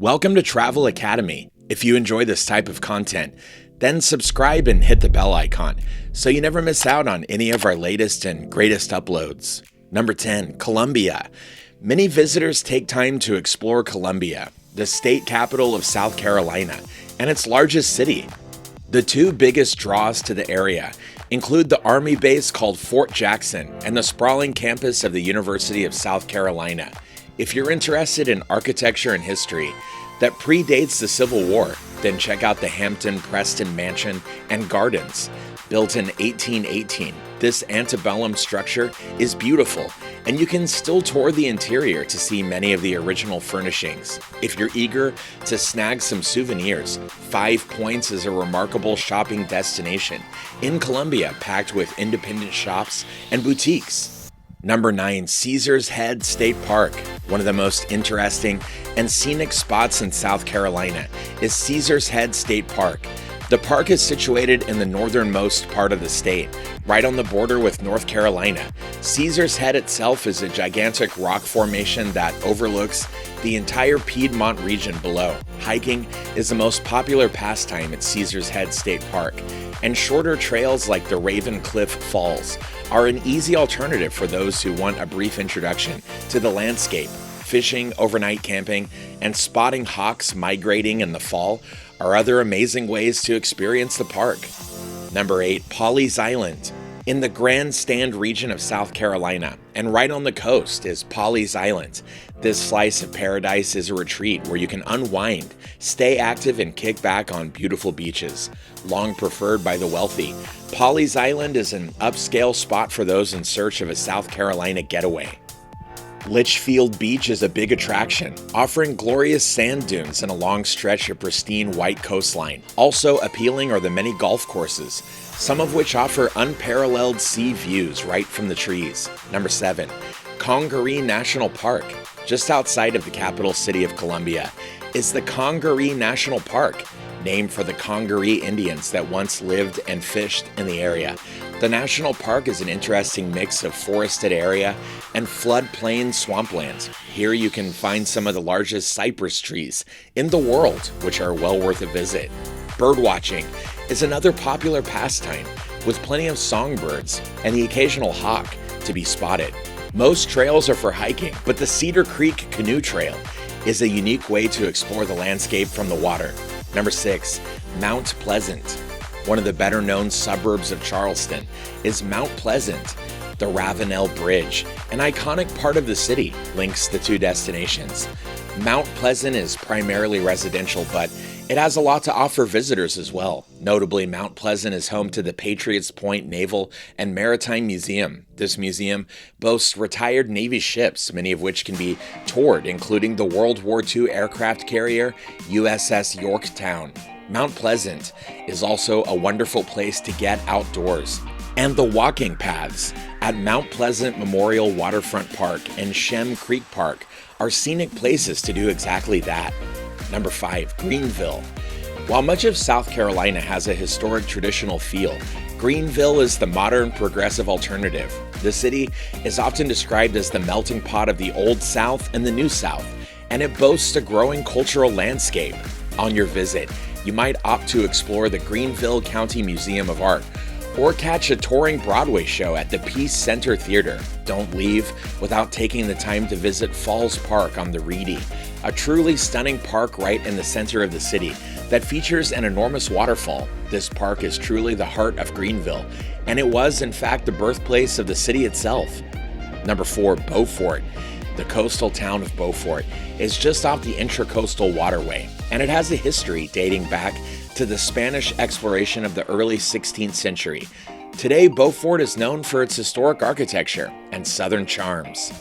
Welcome to Travel Academy. If you enjoy this type of content, then subscribe and hit the bell icon so you never miss out on any of our latest and greatest uploads. Number 10, Columbia. Many visitors take time to explore Columbia, the state capital of South Carolina, and its largest city. The two biggest draws to the area include the Army base called Fort Jackson and the sprawling campus of the University of South Carolina. If you're interested in architecture and history that predates the Civil War, then check out the Hampton-Preston Mansion and Gardens. Built in 1818, this antebellum structure is beautiful, and you can still tour the interior to see many of the original furnishings. If you're eager to snag some souvenirs, 5 Points is a remarkable shopping destination in Columbia packed with independent shops and boutiques. Number 9, Caesar's Head State Park. One of the most interesting and scenic spots in South Carolina is Caesar's Head State Park. The park is situated in the northernmost part of the state, right on the border with North Carolina. Caesar's Head itself is a gigantic rock formation that overlooks the entire Piedmont region below. Hiking is the most popular pastime at Caesar's Head State Park, and shorter trails like the Raven Cliff Falls are an easy alternative for those who want a brief introduction to the landscape. Fishing, overnight camping, and spotting hawks migrating in the fall are other amazing ways to experience the park. Number 8, Pawleys Island. In the Grand Stand region of South Carolina, and right on the coast, is Pawleys Island. This slice of paradise is a retreat where you can unwind, stay active, and kick back on beautiful beaches. Long preferred by the wealthy, Pawleys Island is an upscale spot for those in search of a South Carolina getaway. Litchfield Beach is a big attraction, offering glorious sand dunes and a long stretch of pristine white coastline. Also appealing are the many golf courses, some of which offer unparalleled sea views right from the trees. Number 7, Congaree National Park. Just outside of the capital city of Columbia is the Congaree National Park, named for the Congaree Indians that once lived and fished in the area. The national park is an interesting mix of forested area and floodplain swampland. Here you can find some of the largest cypress trees in the world, which are well worth a visit. Birdwatching is another popular pastime, with plenty of songbirds and the occasional hawk to be spotted. Most trails are for hiking, but the Cedar Creek Canoe Trail is a unique way to explore the landscape from the water. Number 6, Mount Pleasant. One of the better-known suburbs of Charleston is Mount Pleasant. The Ravenel Bridge, an iconic part of the city, links the two destinations. Mount Pleasant is primarily residential, but it has a lot to offer visitors as well. Notably, Mount Pleasant is home to the Patriots Point Naval and Maritime Museum. This museum boasts retired Navy ships, many of which can be toured, including the World War II aircraft carrier USS Yorktown. Mount Pleasant is also a wonderful place to get outdoors. And the walking paths at Mount Pleasant Memorial Waterfront Park and Shem Creek Park are scenic places to do exactly that. Number 5, Greenville. While much of South Carolina has a historic traditional feel, Greenville is the modern progressive alternative. The city is often described as the melting pot of the Old South and the New South, and it boasts a growing cultural landscape. On your visit, you might opt to explore the Greenville County Museum of Art or catch a touring Broadway show at the Peace Center Theater. Don't leave without taking the time to visit Falls Park on the Reedy, a truly stunning park right in the center of the city that features an enormous waterfall. This park is truly the heart of Greenville, and it was in fact the birthplace of the city itself. Number 4, Beaufort. The coastal town of Beaufort is just off the Intracoastal Waterway, and it has a history dating back to the Spanish exploration of the early 16th century. Today, Beaufort is known for its historic architecture and southern charms.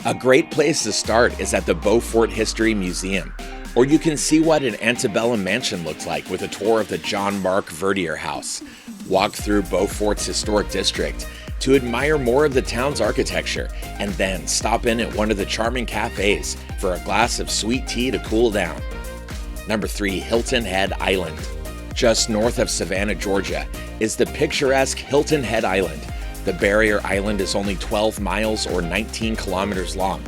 A great place to start is at the Beaufort History Museum, or you can see what an antebellum mansion looked like with a tour of the John Mark Verdier House. Walk through Beaufort's historic district to admire more of the town's architecture, and then stop in at one of the charming cafes for a glass of sweet tea to cool down. Number 3, Hilton Head Island. Just north of Savannah, Georgia, is the picturesque Hilton Head Island. The barrier island is only 12 miles or 19 kilometers long,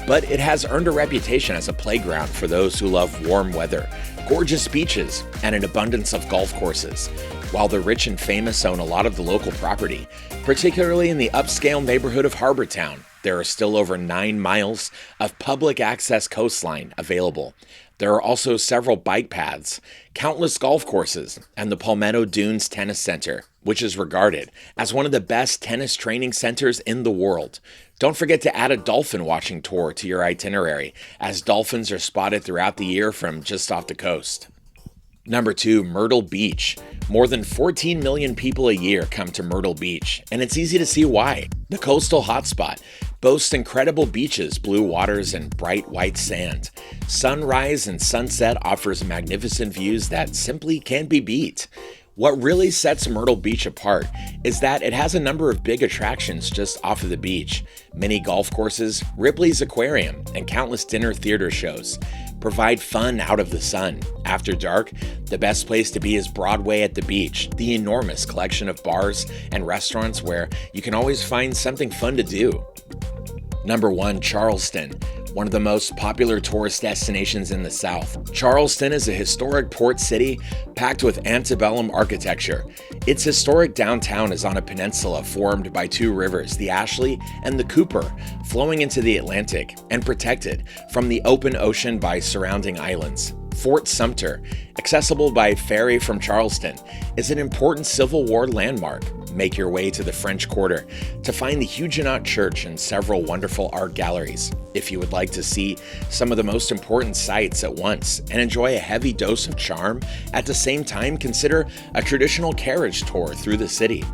but it has earned a reputation as a playground for those who love warm weather, gorgeous beaches, and an abundance of golf courses. While the rich and famous own a lot of the local property, particularly in the upscale neighborhood of Harbor Town, there are still over 9 miles of public access coastline available. There are also several bike paths, countless golf courses, and the Palmetto Dunes Tennis Center, which is regarded as one of the best tennis training centers in the world. Don't forget to add a dolphin watching tour to your itinerary, as dolphins are spotted throughout the year from just off the coast. Number 2, Myrtle Beach. More than 14 million people a year come to Myrtle Beach, and it's easy to see why. The coastal hotspot boasts incredible beaches, blue waters, and bright white sand. Sunrise and sunset offers magnificent views that simply can't be beat. What really sets Myrtle Beach apart is that it has a number of big attractions just off of the beach. Many golf courses, Ripley's Aquarium, and countless dinner theater shows provide fun out of the sun. After dark, the best place to be is Broadway at the beach, the enormous collection of bars and restaurants where you can always find something fun to do. Number 1, Charleston. One of the most popular tourist destinations in the South. Charleston is a historic port city packed with antebellum architecture. Its historic downtown is on a peninsula formed by 2 rivers, the Ashley and the Cooper, flowing into the Atlantic and protected from the open ocean by surrounding islands. Fort Sumter, accessible by ferry from Charleston, is an important Civil War landmark. Make your way to the French Quarter to find the 𝐤𝐤𝐤𝐞 Church and several wonderful art galleries. If you would like to see some of the most important sights at once and enjoy a heavy dose of charm, at the same time consider a traditional carriage tour through the city.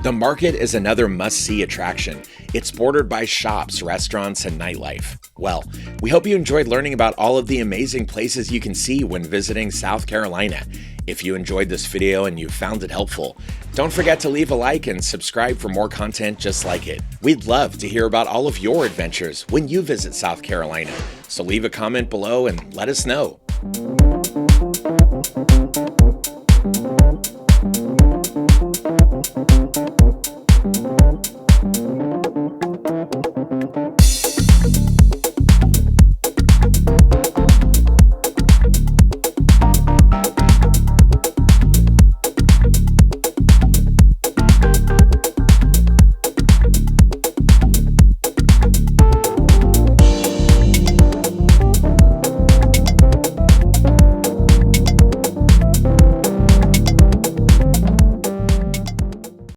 The market is another must-see attraction. It's bordered by shops, restaurants, and nightlife. Well, we hope you enjoyed learning about all of the amazing places you can see when visiting South Carolina. If you enjoyed this video and you found it helpful, don't forget to leave a like and subscribe for more content just like it. We'd love to hear about all of your adventures when you visit South Carolina, so leave a comment below and let us know.